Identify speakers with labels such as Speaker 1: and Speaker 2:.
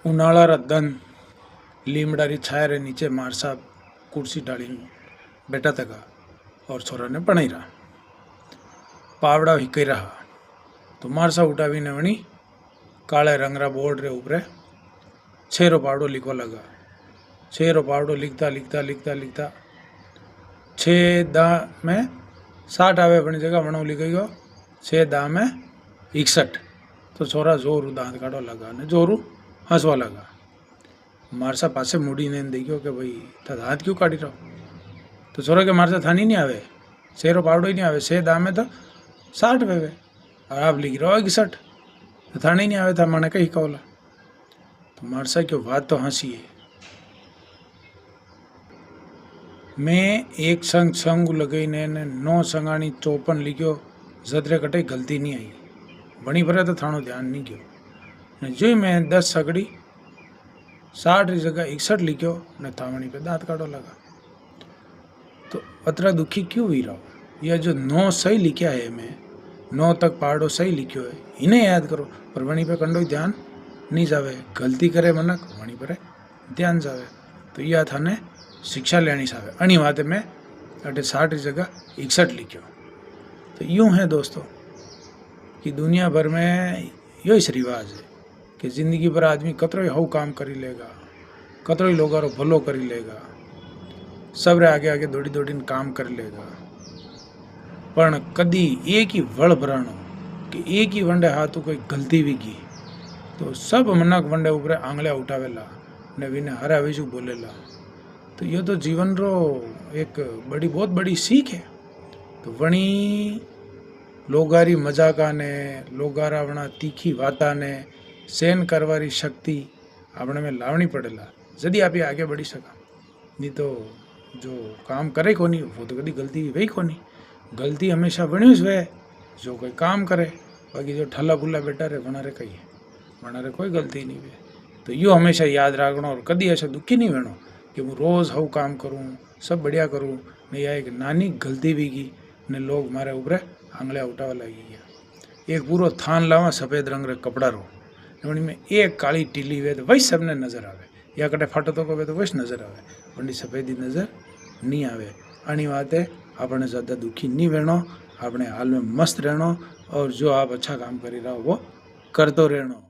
Speaker 1: उनाला रा दन लीमड़ा री छाया रे नीचे मार साहब कुर्सी डाली बैठा तका और छोरा ने पढ़ाई रहा। पावड़ा हिकई रहा तो मार साहब उठावी ने वणी काले रंगरा बोर्ड रे ऊपर छेरो पावड़ो लिखवा लगा। छेरो पावड़ो लिखता लिखता लिखता लिखता 6 दा में 60 आवे अपनी जगह वणो लिखी गयो 6 दा में 61। तो छोरा जोरू दांत काढ़वा लगा ने जोरू हंसवा लगा। मार साहब पासे मुड़ी ने देखियो कि भाई था दांत क्यों काढ़ी रहो। तो छोरा के मार साहब थानी नहीं आवे छेरो पावड़ो ही नहीं आवे 6 दा में तो 60 वेवे और आप लिख रहे हो 61 तो थाने नहीं आवे था मने कही कहोला। तो मार साहब क्यों बात तो हंसी है। मैं एक संग संग लगाई ने 9 संगाणी 54 लिखियो जतरे कटे गलती नहीं आई वणी पर तो थानो ध्यान नहीं गयो। जो मैं 10 सगड़ी 60 की जगह 61 लिखियो ने थावणी पे दांत काढ़ो लगा। तो अतरा दुखी क्यों हुई रहो। यह जो 9 सही लिखा है मैं 9 तक पावड़ो सही लिखियो है इन्हें याद करो पर वणी पे कंडो ध्यान नहीं जावे। गलती करे मनक वणी पर ध्यान जावे। तो यह थाने शिक्षा लेनी सावे अणी वाते में अटे 60 की जगह 61 लिखियो। तो यूँ है दोस्तों कि दुनिया भर में यो रिवाज है कि जिंदगी भर आदमी कतरो हव काम करी लेगा कतरो लोगारो भलो करी लेगा सबरे आगे आगे दौड़ी दौड़ी काम कर लेगा पण कदी एक ही वड़ भराणो कि एक ही वंडे हाथों कोई गलती भी की तो सब मनक वंडे ऊपर आंगलिया उठावेला ने विने हरा विजू बोलेला। तो ये तो जीवन रो एक बहुत बड़ी सीख है। तो वणी लोगारी मजाका ने लोगारा वणा तीखी वाता ने सहन करवारी शक्ति आपणे में लावनी पड़ेला जदी आप आगे बढ़ी सका। नहीं तो जो काम करे कोनी वो तो कभी गलती वही कोनी। गलती हमेशा वणियों वे जो कोई काम करे बाकी जो ठल्ला फुल्ला बेटा रे वणारे कही है वणारे कोई गलती नहीं वे। तो यो हमेशा याद रखना और कदी ऐसा दुखी नहीं वेणो कि हूँ रोज़ हव काम करूँ सब बढ़िया करूँ ने या एक नानी गलती भी की ने लोग मारे ऊपर आंगलिया उठावा लगी गया। एक पूरा थान लावा सफ़ेद रंग रे कपड़ा रो वणी में एक काली टीली वे तो वही सबने नजर आवे या कटे फाटो तो कवे तो वही नजर आवे वही सफ़ेदी नजर नहीं आवे। अणी वाते आपने ज़्यादा दुखी नहीं वेणो अपने हाल में मस्त रहनो और जो आप अच्छा काम करी रहो वो करते रहनो।